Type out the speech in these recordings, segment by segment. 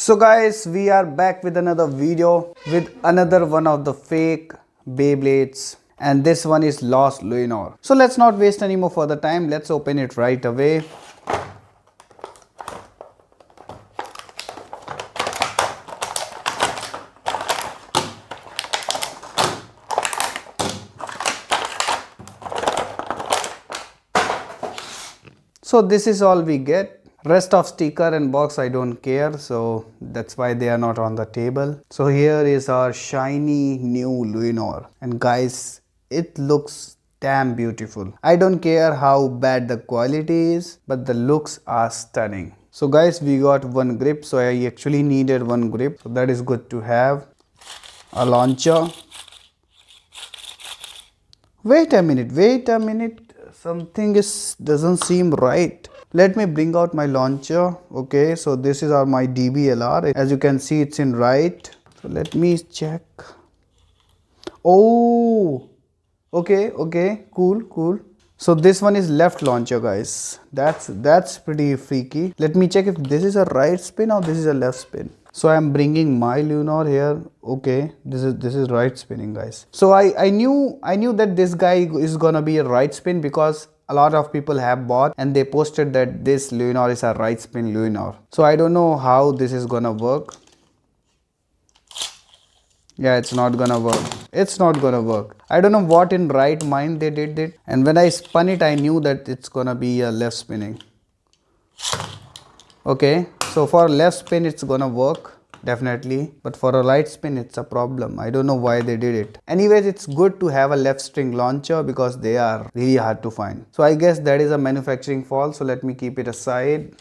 So guys, we are back with another video with another one of the fake Beyblades, and this one is Lost Lunior. So let's not waste any more further time. Let's open it right away. So this is all we get. Rest of sticker and box I don't care, so that's why they are not on the table. So here is our shiny new Lunior, and guys, it looks damn beautiful. I don't care how bad the quality is, but the looks are stunning. So guys, we got one grip, so I actually needed one grip, so that is good to have. A launcher. Wait a minute, something doesn't seem right. Let me bring out my launcher. Okay, so this is my DBLR. As you can see, it's in right. So let me check. Oh, okay, cool. So this one is left launcher, guys. That's pretty freaky. Let me check if this is a right spin or this is a left spin. So I am bringing my Lunior here. Okay, this is right spinning, guys. So I knew that this guy is gonna be a right spin because a lot of people have bought and they posted that this Lunior is a right spin Lunior. So I don't know how this is gonna work. Yeah, it's not gonna work. I don't know what in right mind they did it, and when I spun it I knew that it's gonna be a left spinning. Okay, so for left spin it's gonna work definitely, but for a right spin it's a problem. I don't know why they did it. Anyways, it's good to have a left string launcher because they are really hard to find. So I guess that is a manufacturing fault, so let me keep it aside.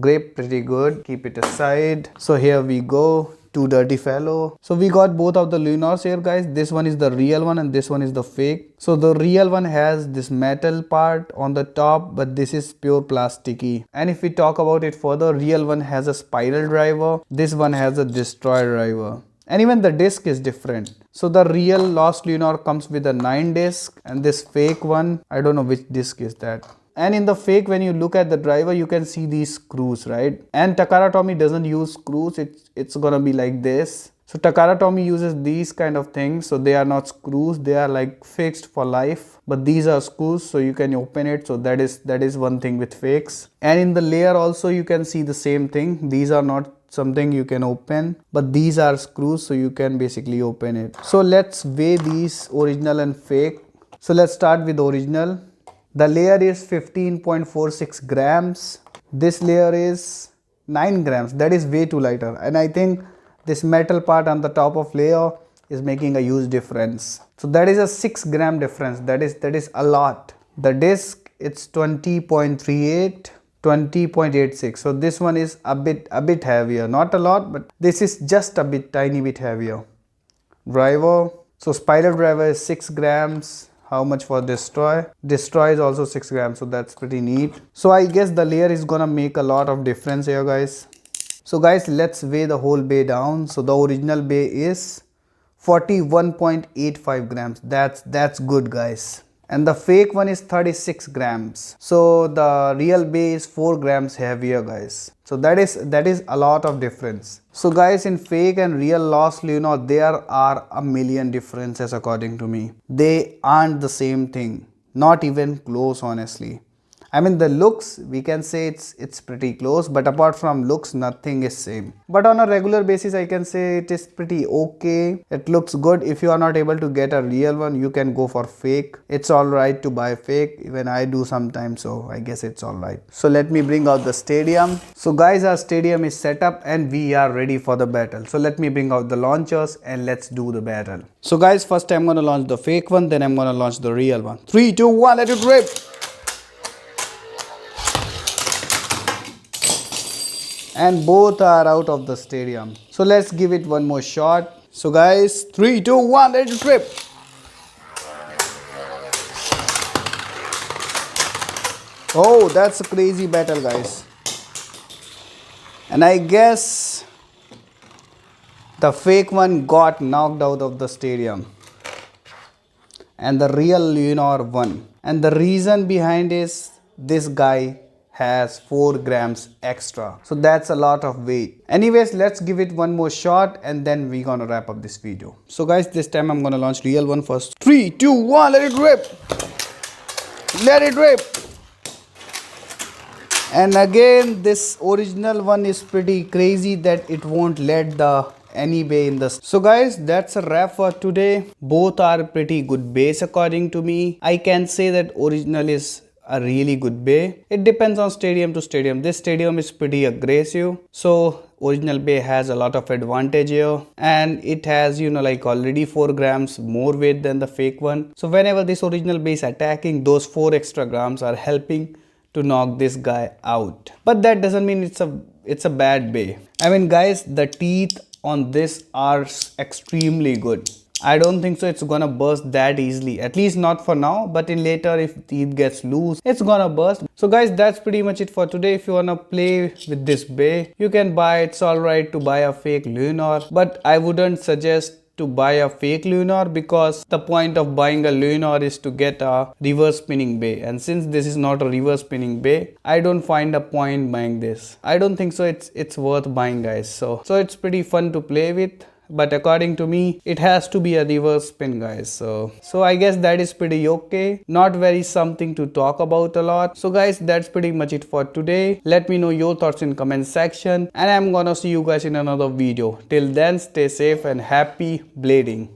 Grip pretty good, keep it aside. So here we go, two dirty fellow. So we got both of the Luniors here, guys. This one is the real one and this one is the fake. So the real one has this metal part on the top, but this is pure plasticky. And if we talk about it further, real one has a spiral driver, this one has a destroyer driver, and even the disc is different. So the real Lost Lunior comes with a 9 disc, and this fake one, I don't know which disc is that. And in the fake, when you look at the driver, you can see these screws, right? And Takara Tomy doesn't use screws. It's gonna be like this. So Takara Tomy uses these kind of things. So they are not screws. They are like fixed for life. But these are screws, so you can open it. So that is one thing with fakes. And in the layer also, you can see the same thing. These are not something you can open, but these are screws, so you can basically open it. So let's weigh these original and fake. So let's start with original. The layer is 15.46 grams. This layer is 9 grams. That is way too lighter. And I think this metal part on the top of layer is making a huge difference. So that is a 6 gram difference. That is a lot. The disc, it's 20.38, 20.86. So this one is a bit heavier. Not a lot, but this is just a tiny bit heavier. Driver. So spiral driver is 6 grams. How much for destroy? Destroy is also 6 grams, so that's pretty neat. So I guess the layer is gonna make a lot of difference here, guys. So guys, let's weigh the whole bay down. So the original bay is 41.85 grams. That's good, guys. And the fake one is 36 grams. So the real bay is 4 grams heavier, guys. So that is a lot of difference. So guys, in fake and real Lost Lunior, there are a million differences according to me. They aren't the same thing. Not even close, honestly. I mean, the looks, we can say it's pretty close, but apart from looks, nothing is same. But on a regular basis, I can say it is pretty okay. It looks good. If you are not able to get a real one, you can go for fake. It's alright to buy fake. Even I do sometimes, so I guess it's alright. So let me bring out the stadium. So guys, our stadium is set up and we are ready for the battle. So let me bring out the launchers and let's do the battle. So guys, first I'm gonna launch the fake one, then I'm gonna launch the real one. 3, 2, 1, let it rip! And both are out of the stadium. So let's give it one more shot. So guys, 3, 2, 1, let it rip. Oh, that's a crazy battle, guys. And I guess the fake one got knocked out of the stadium. And the real Lunior won. And the reason behind is this guy has 4 grams extra. So that's a lot of weight. Anyways, let's give it one more shot and then we're gonna wrap up this video. So guys, this time I'm gonna launch real one first. 3, 2, 1, let it rip. Let it rip. And again, this original one is pretty crazy that it won't let the any bay in the. So guys, that's a wrap for today. Both are pretty good bays according to me. I can say that original is a really good bay. It depends on stadium to stadium. This stadium is pretty aggressive, so original bay has a lot of advantage here, and it has, you know, like already 4 grams more weight than the fake one. So whenever this original bay is attacking, those 4 extra grams are helping to knock this guy out. But that doesn't mean it's a bad bay. I mean guys, the teeth on this are extremely good. I don't think so it's gonna burst that easily, at least not for now, but in later if teeth gets loose, it's gonna burst. So guys, that's pretty much it for today. If you wanna play with this bay, you can buy. It's alright to buy a fake Lunior, but I wouldn't suggest to buy a fake Lunior, because the point of buying a Lunior is to get a reverse spinning bay, and since this is not a reverse spinning bay, I don't find a point buying this. I don't think so it's worth buying, guys. So it's pretty fun to play with, but according to me, it has to be a reverse spin, guys. So I guess that is pretty okay. Not very something to talk about a lot. So guys, that's pretty much it for today. Let me know your thoughts in comment section, and I'm gonna see you guys in another video. Till then, stay safe and happy blading.